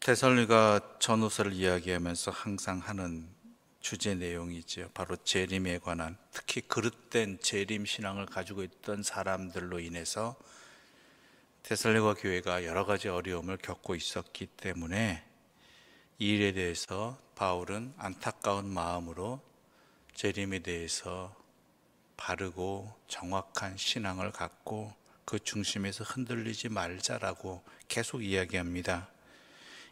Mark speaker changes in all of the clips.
Speaker 1: 데살로니가 전후서를 이야기하면서 항상 하는 주제 내용이지요. 바로 재림에 관한, 특히 그릇된 재림 신앙을 가지고 있던 사람들로 인해서 데살로니가 교회가 여러 가지 어려움을 겪고 있었기 때문에 이 일에 대해서 바울은 안타까운 마음으로 재림에 대해서 바르고 정확한 신앙을 갖고 그 중심에서 흔들리지 말자라고 계속 이야기합니다.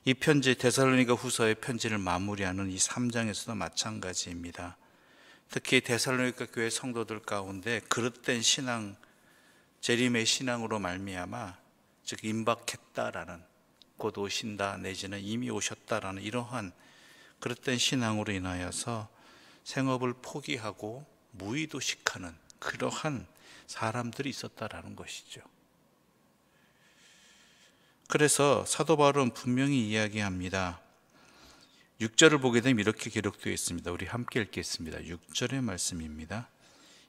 Speaker 1: 이 편지, 데살로니가 후서의 편지를 마무리하는 이 3장에서도 마찬가지입니다. 특히 데살로니가 교회 성도들 가운데 그릇된 신앙, 재림의 신앙으로 말미암아 즉 임박했다라는, 곧 오신다 내지는 이미 오셨다라는 이러한 그릇된 신앙으로 인하여서 생업을 포기하고 무의도식하는 그러한 사람들이 있었다라는 것이죠. 그래서 사도 바울은 분명히 이야기합니다. 6절을 보게 되면 이렇게 기록되어 있습니다. 우리 함께 읽겠습니다. 6절의 말씀입니다.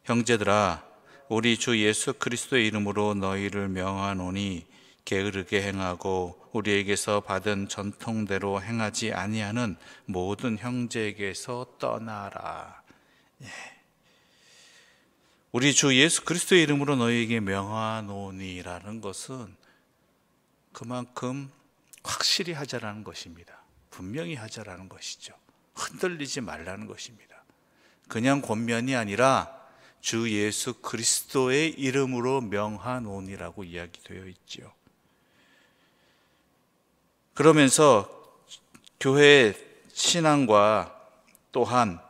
Speaker 1: 형제들아, 우리 주 예수 그리스도의 이름으로 너희를 명하노니 게으르게 행하고 우리에게서 받은 전통대로 행하지 아니하는 모든 형제에게서 떠나라. 우리 주 예수 그리스도의 이름으로 너희에게 명하노니라는 것은 그만큼 확실히 하자라는 것입니다. 분명히 하자라는 것이죠. 흔들리지 말라는 것입니다. 그냥 권면이 아니라 주 예수 그리스도의 이름으로 명하노니라고 이야기되어 있죠. 그러면서 교회의 신앙과 또한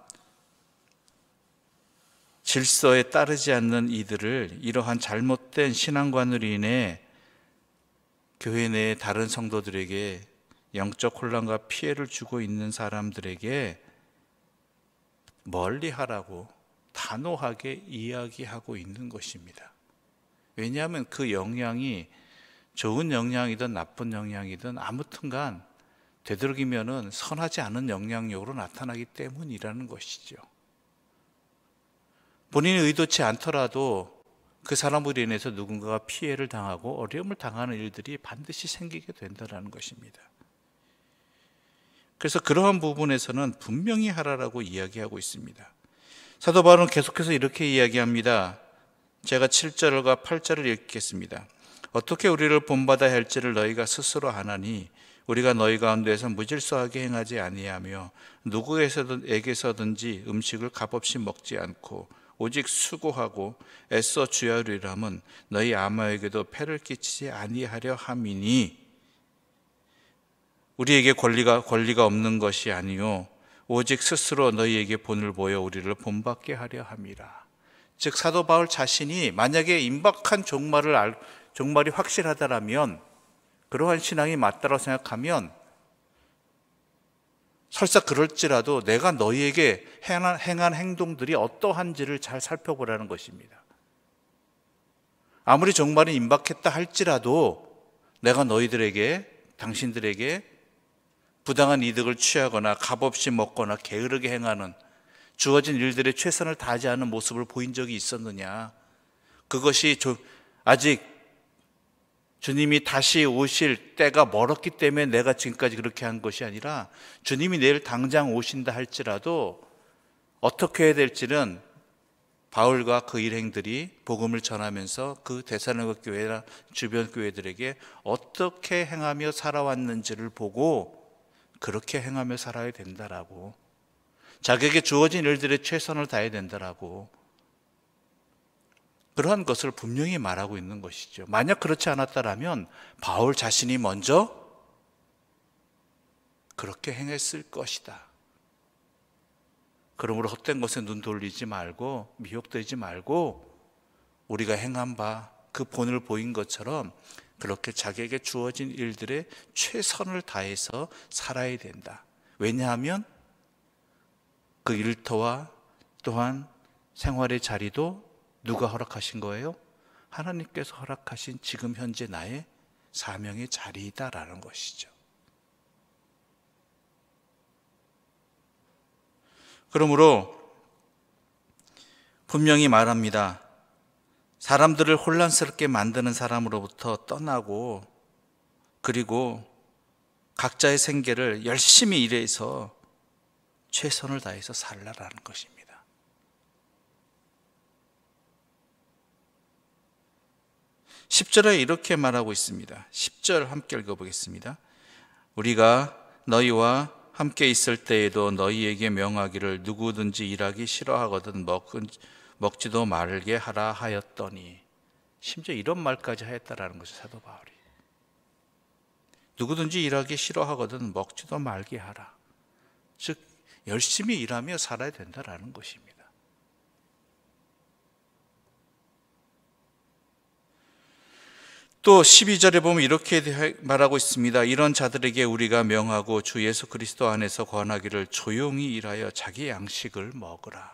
Speaker 1: 질서에 따르지 않는 이들을, 이러한 잘못된 신앙관으로 인해 교회 내 다른 성도들에게 영적 혼란과 피해를 주고 있는 사람들에게 멀리하라고 단호하게 이야기하고 있는 것입니다. 왜냐하면 그 영향이 좋은 영향이든 나쁜 영향이든 아무튼간 되도록이면은 선하지 않은 영향력으로 나타나기 때문이라는 것이죠. 본인이 의도치 않더라도 그 사람으로 인해서 누군가가 피해를 당하고 어려움을 당하는 일들이 반드시 생기게 된다는 것입니다. 그래서 그러한 부분에서는 분명히 하라라고 이야기하고 있습니다. 사도 바울은 계속해서 이렇게 이야기합니다. 제가 7절과 8절을 읽겠습니다. 어떻게 우리를 본받아야 할지를 너희가 스스로 아나니 우리가 너희 가운데에서 무질서하게 행하지 아니하며 누구에게서든지 음식을 값없이 먹지 않고 오직 수고하고 애써 주야로 일함은 너희 아마에게도 폐를 끼치지 아니하려 함이니 우리에게 권리가 없는 것이 아니요 오직 스스로 너희에게 본을 보여 우리를 본받게 하려 함이라. 즉 사도 바울 자신이 만약에 임박한 종말이 확실하다라면, 그러한 신앙이 맞다고 생각하면 설사 그럴지라도 내가 너희에게 행한 행동들이 어떠한지를 잘 살펴보라는 것입니다. 아무리 종말이 임박했다 할지라도 내가 당신들에게 부당한 이득을 취하거나 값없이 먹거나 게으르게 행하는, 주어진 일들에 최선을 다하지 않은 모습을 보인 적이 있었느냐? 그것이 아직 주님이 다시 오실 때가 멀었기 때문에 내가 지금까지 그렇게 한 것이 아니라 주님이 내일 당장 오신다 할지라도 어떻게 해야 될지는 바울과 그 일행들이 복음을 전하면서 그 데살로니가 교회나 주변 교회들에게 어떻게 행하며 살아왔는지를 보고 그렇게 행하며 살아야 된다라고, 자기에게 주어진 일들에 최선을 다해야 된다라고, 그러한 것을 분명히 말하고 있는 것이죠. 만약 그렇지 않았다면 바울 자신이 먼저 그렇게 행했을 것이다. 그러므로 헛된 것에 눈 돌리지 말고 미혹되지 말고 우리가 행한 바 그 본을 보인 것처럼 그렇게 자기에게 주어진 일들에 최선을 다해서 살아야 된다. 왜냐하면 그 일터와 또한 생활의 자리도 누가 허락하신 거예요? 하나님께서 허락하신 지금 현재 나의 사명의 자리이다라는 것이죠. 그러므로 분명히 말합니다. 사람들을 혼란스럽게 만드는 사람으로부터 떠나고, 그리고 각자의 생계를 열심히 일해서 최선을 다해서 살라라는 것입니다. 10절에 이렇게 말하고 있습니다. 10절 함께 읽어보겠습니다. 우리가 너희와 함께 있을 때에도 너희에게 명하기를 누구든지 일하기 싫어하거든 먹지도 말게 하라 하였더니, 심지어 이런 말까지 하였다라는 것이 사도 바울이. 누구든지 일하기 싫어하거든 먹지도 말게 하라. 즉 열심히 일하며 살아야 된다라는 것입니다. 또 12절에 보면 이렇게 말하고 있습니다. 이런 자들에게 우리가 명하고 주 예수 그리스도 안에서 권하기를 조용히 일하여 자기 양식을 먹으라.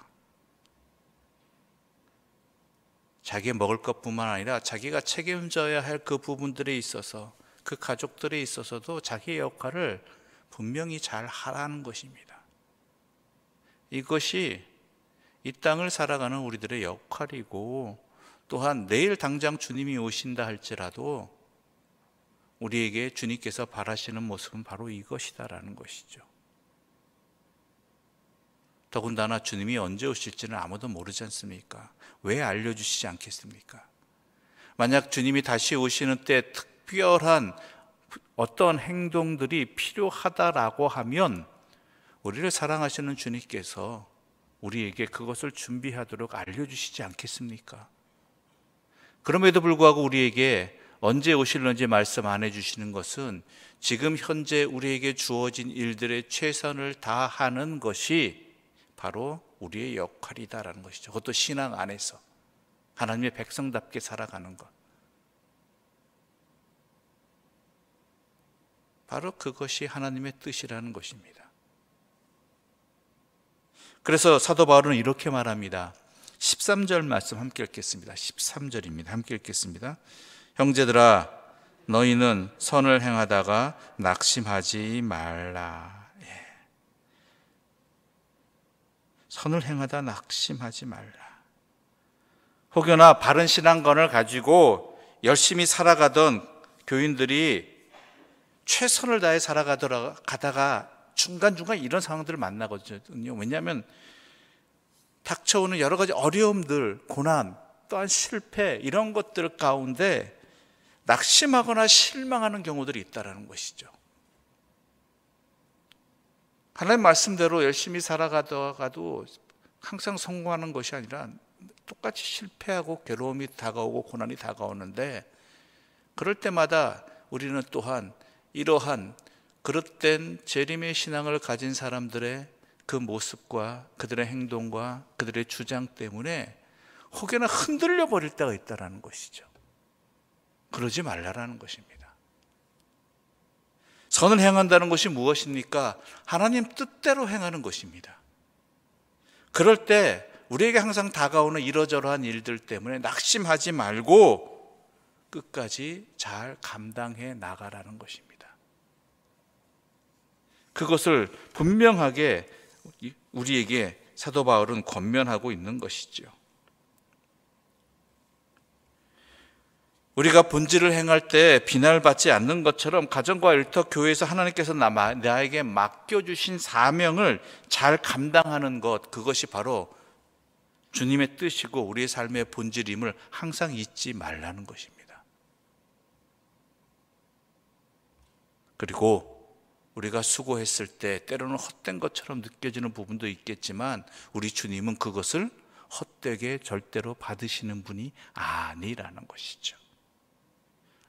Speaker 1: 자기 먹을 것뿐만 아니라 자기가 책임져야 할 그 부분들에 있어서, 그 가족들에 있어서도 자기의 역할을 분명히 잘 하라는 것입니다. 이것이 이 땅을 살아가는 우리들의 역할이고, 또한 내일 당장 주님이 오신다 할지라도 우리에게 주님께서 바라시는 모습은 바로 이것이다라는 것이죠. 더군다나 주님이 언제 오실지는 아무도 모르지 않습니까? 왜 알려주시지 않겠습니까? 만약 주님이 다시 오시는 때 특별한 어떤 행동들이 필요하다라고 하면 우리를 사랑하시는 주님께서 우리에게 그것을 준비하도록 알려주시지 않겠습니까? 그럼에도 불구하고 우리에게 언제 오실는지 말씀 안 해주시는 것은 지금 현재 우리에게 주어진 일들의 최선을 다하는 것이 바로 우리의 역할이다라는 것이죠. 그것도 신앙 안에서 하나님의 백성답게 살아가는 것, 바로 그것이 하나님의 뜻이라는 것입니다. 그래서 사도 바울은 이렇게 말합니다. 13절 말씀 함께 읽겠습니다. 13절입니다. 함께 읽겠습니다. 형제들아, 너희는 선을 행하다가 낙심하지 말라. 선을 행하다 낙심하지 말라. 혹여나 바른 신앙관을 가지고 열심히 살아가던 교인들이 최선을 다해 살아가다가 중간중간 이런 상황들을 만나거든요. 왜냐하면 닥쳐오는 여러 가지 어려움들, 고난, 또한 실패, 이런 것들 가운데 낙심하거나 실망하는 경우들이 있다는 것이죠. 하나님 말씀대로 열심히 살아가다가도 항상 성공하는 것이 아니라 똑같이 실패하고 괴로움이 다가오고 고난이 다가오는데, 그럴 때마다 우리는 또한 이러한 그릇된 재림의 신앙을 가진 사람들의 그 모습과 그들의 행동과 그들의 주장 때문에 혹여나 흔들려 버릴 때가 있다는 것이죠. 그러지 말라라는 것입니다. 선을 행한다는 것이 무엇입니까? 하나님 뜻대로 행하는 것입니다. 그럴 때 우리에게 항상 다가오는 이러저러한 일들 때문에 낙심하지 말고 끝까지 잘 감당해 나가라는 것입니다. 그것을 분명하게 우리에게 사도 바울은 권면하고 있는 것이죠. 우리가 본질을 행할 때 비난받지 않는 것처럼 가정과 일터, 교회에서 하나님께서 나에게 맡겨주신 사명을 잘 감당하는 것, 그것이 바로 주님의 뜻이고 우리의 삶의 본질임을 항상 잊지 말라는 것입니다. 그리고 우리가 수고했을 때 때로는 헛된 것처럼 느껴지는 부분도 있겠지만 우리 주님은 그것을 헛되게 절대로 받으시는 분이 아니라는 것이죠.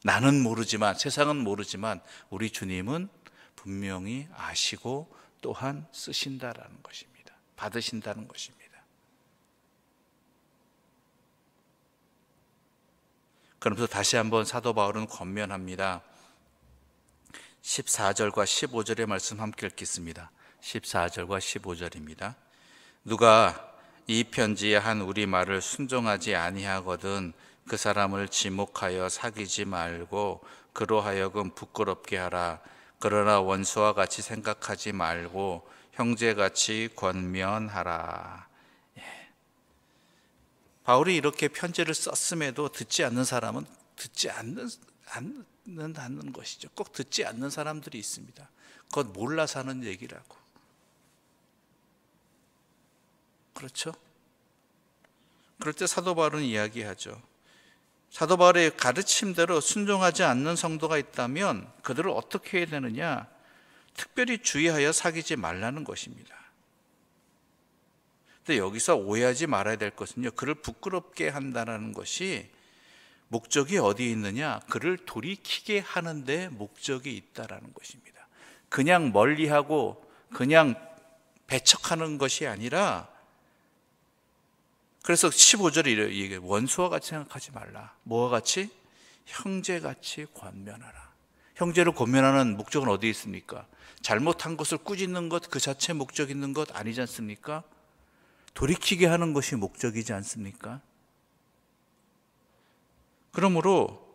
Speaker 1: 나는 모르지만, 세상은 모르지만 우리 주님은 분명히 아시고 또한 쓰신다라는 것입니다. 받으신다는 것입니다. 그러면서 다시 한번 사도 바울은 권면합니다. 14절과 15절의 말씀 함께 읽겠습니다. 14절과 15절입니다. 누가 이 편지에 한 우리 말을 순종하지 아니하거든 그 사람을 지목하여 사귀지 말고 그로 하여금 부끄럽게 하라. 그러나 원수와 같이 생각하지 말고 형제같이 권면하라. 바울이 이렇게 편지를 썼음에도 듣지 않는 사람은 않는 것이죠. 꼭 듣지 않는 사람들이 있습니다. 그건 몰라서 하는 얘기라고. 그렇죠? 그럴 때 사도 바울은 이야기하죠. 사도 바울의 가르침대로 순종하지 않는 성도가 있다면 그들을 어떻게 해야 되느냐? 특별히 주의하여 사귀지 말라는 것입니다. 근데 여기서 오해하지 말아야 될 것은요, 그를 부끄럽게 한다는 것이 목적이 어디에 있느냐? 그를 돌이키게 하는데 목적이 있다라는 것입니다. 그냥 멀리하고 그냥 배척하는 것이 아니라, 그래서 15절에 이게 원수와 같이 생각하지 말라. 뭐와 같이? 형제같이 권면하라. 형제를 권면하는 목적은 어디에 있습니까? 잘못한 것을 꾸짖는 것 그 자체 목적 있는 것 아니지 않습니까? 돌이키게 하는 것이 목적이지 않습니까? 그러므로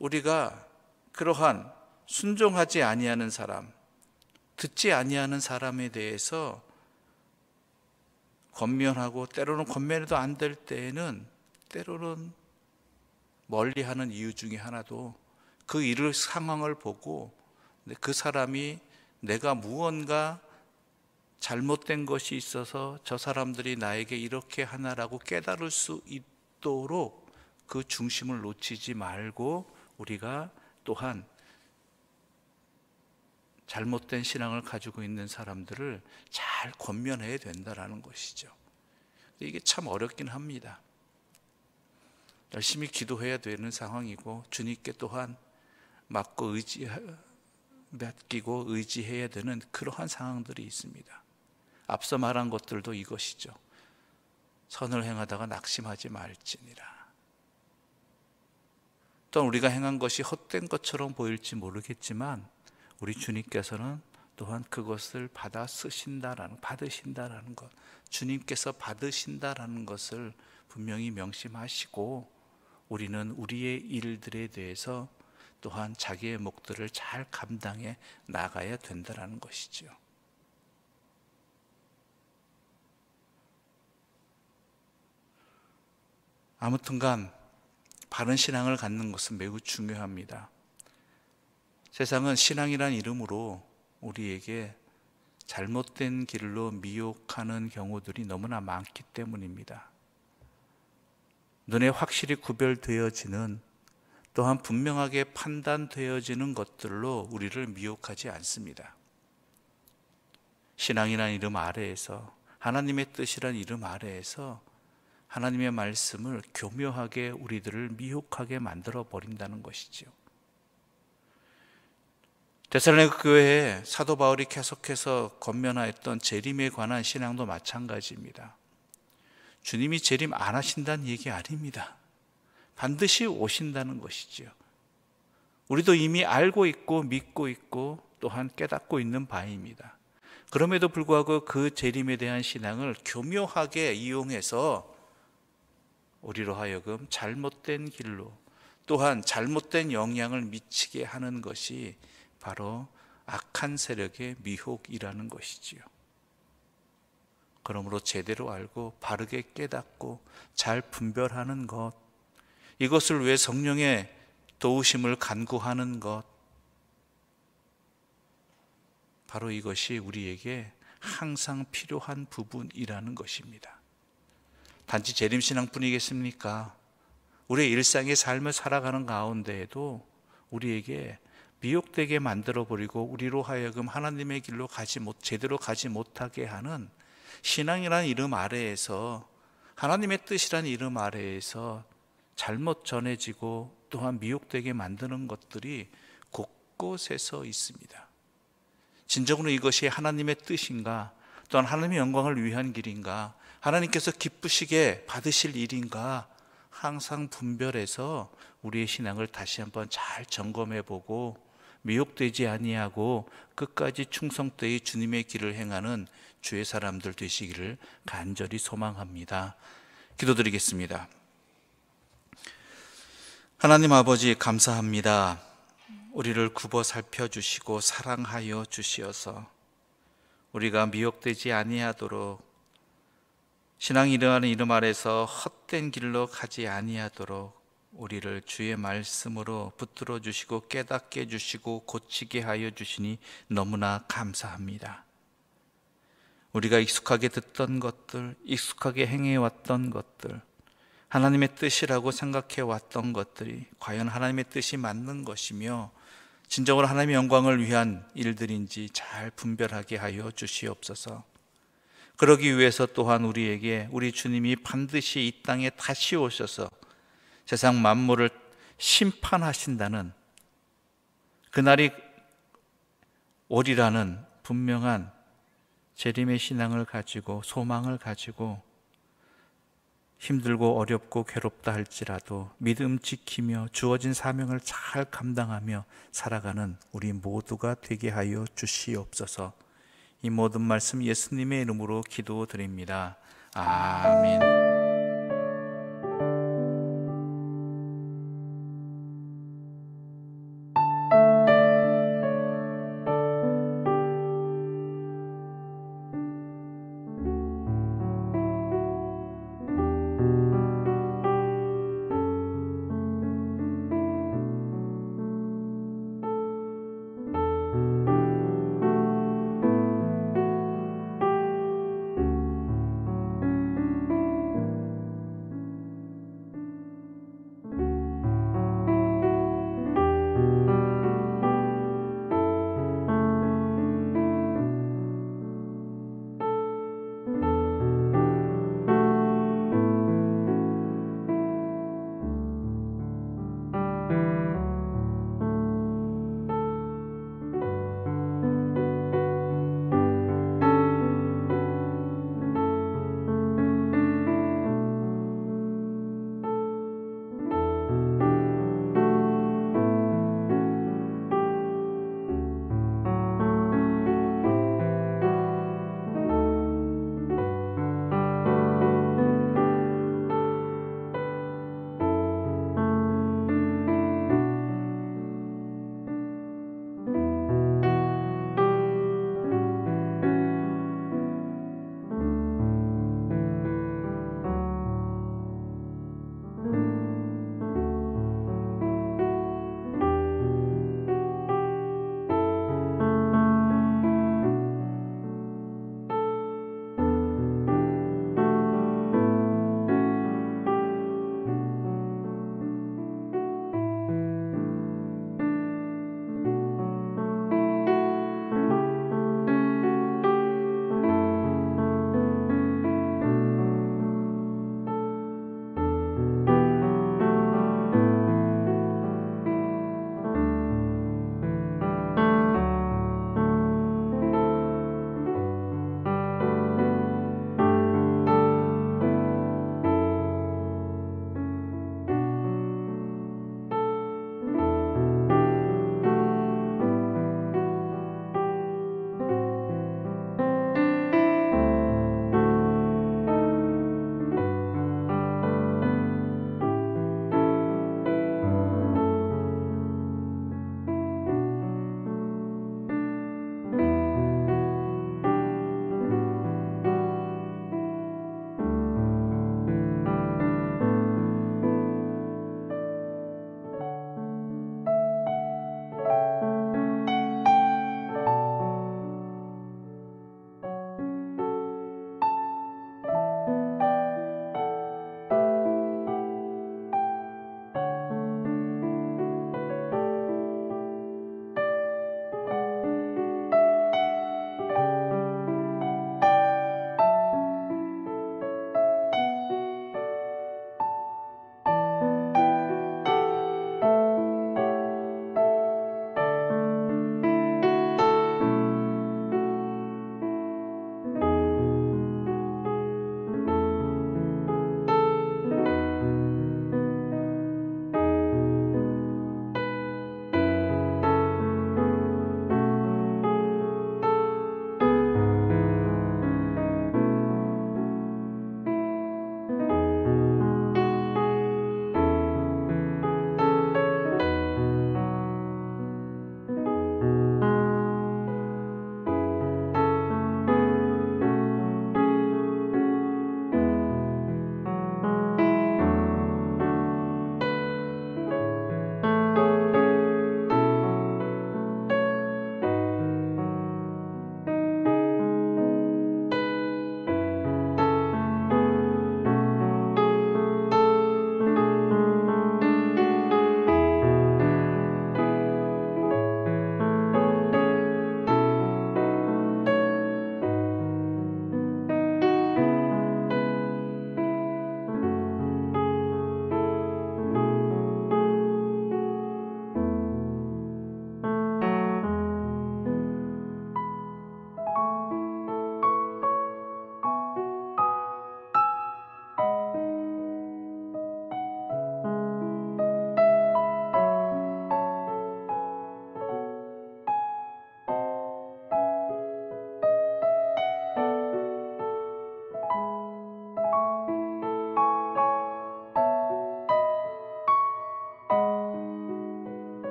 Speaker 1: 우리가 그러한 순종하지 아니하는 사람, 듣지 아니하는 사람에 대해서 권면하고, 때로는 권면해도 안 될 때에는 때로는 멀리하는 이유 중에 하나도 그 일을 상황을 보고 그 사람이 내가 무언가 잘못된 것이 있어서 저 사람들이 나에게 이렇게 하나라고 깨달을 수 있도록 그 중심을 놓치지 말고 우리가 또한 잘못된 신앙을 가지고 있는 사람들을 잘 권면해야 된다는 것이죠. 이게 참 어렵긴 합니다. 열심히 기도해야 되는 상황이고 주님께 또한 맡기고 의지해야 되는 그러한 상황들이 있습니다. 앞서 말한 것들도 이것이죠. 선을 행하다가 낙심하지 말지니라. 또한 우리가 행한 것이 헛된 것처럼 보일지 모르겠지만 우리 주님께서는 또한 그것을 받으신다라는 것, 주님께서 받으신다라는 것을 분명히 명심하시고 우리는 우리의 일들에 대해서 또한 자기의 몫들을 잘 감당해 나가야 된다는 것이죠. 아무튼간 바른 신앙을 갖는 것은 매우 중요합니다. 세상은 신앙이란 이름으로 우리에게 잘못된 길로 미혹하는 경우들이 너무나 많기 때문입니다. 눈에 확실히 구별되어지는, 또한 분명하게 판단되어지는 것들로 우리를 미혹하지 않습니다. 신앙이란 이름 아래에서, 하나님의 뜻이란 이름 아래에서 하나님의 말씀을 교묘하게 우리들을 미혹하게 만들어 버린다는 것이죠. 데살로니가 교회에 사도 바울이 계속해서 권면하였던 재림에 관한 신앙도 마찬가지입니다. 주님이 재림 안 하신다는 얘기 아닙니다. 반드시 오신다는 것이죠. 우리도 이미 알고 있고 믿고 있고 또한 깨닫고 있는 바입니다. 그럼에도 불구하고 그 재림에 대한 신앙을 교묘하게 이용해서 우리로 하여금 잘못된 길로, 또한 잘못된 영향을 미치게 하는 것이 바로 악한 세력의 미혹이라는 것이지요. 그러므로 제대로 알고 바르게 깨닫고 잘 분별하는 것, 이것을 위해 성령의 도우심을 간구하는 것, 바로 이것이 우리에게 항상 필요한 부분이라는 것입니다. 단지 재림신앙뿐이겠습니까? 우리의 일상의 삶을 살아가는 가운데에도 우리에게 미혹되게 만들어버리고 우리로 하여금 하나님의 길로 제대로 가지 못하게 하는 신앙이라는 이름 아래에서, 하나님의 뜻이라는 이름 아래에서 잘못 전해지고 또한 미혹되게 만드는 것들이 곳곳에서 있습니다. 진정으로 이것이 하나님의 뜻인가, 또한 하나님의 영광을 위한 길인가, 하나님께서 기쁘시게 받으실 일인가, 항상 분별해서 우리의 신앙을 다시 한번 잘 점검해보고 미혹되지 아니하고 끝까지 충성되이 주님의 길을 행하는 주의 사람들 되시기를 간절히 소망합니다. 기도드리겠습니다. 하나님 아버지, 감사합니다. 우리를 굽어 살펴주시고 사랑하여 주시어서 우리가 미혹되지 아니하도록, 신앙이 일어나는 이름 아래서 헛된 길로 가지 아니하도록 우리를 주의 말씀으로 붙들어 주시고 깨닫게 해주시고 고치게 하여 주시니 너무나 감사합니다. 우리가 익숙하게 듣던 것들, 익숙하게 행해왔던 것들, 하나님의 뜻이라고 생각해 왔던 것들이 과연 하나님의 뜻이 맞는 것이며 진정으로 하나님의 영광을 위한 일들인지 잘 분별하게 하여 주시옵소서. 그러기 위해서 또한 우리에게 우리 주님이 반드시 이 땅에 다시 오셔서 세상 만물을 심판하신다는 그날이 오리라는 분명한 재림의 신앙을 가지고 소망을 가지고 힘들고 어렵고 괴롭다 할지라도 믿음 지키며 주어진 사명을 잘 감당하며 살아가는 우리 모두가 되게 하여 주시옵소서. 이 모든 말씀 예수님의 이름으로 기도드립니다. 아멘.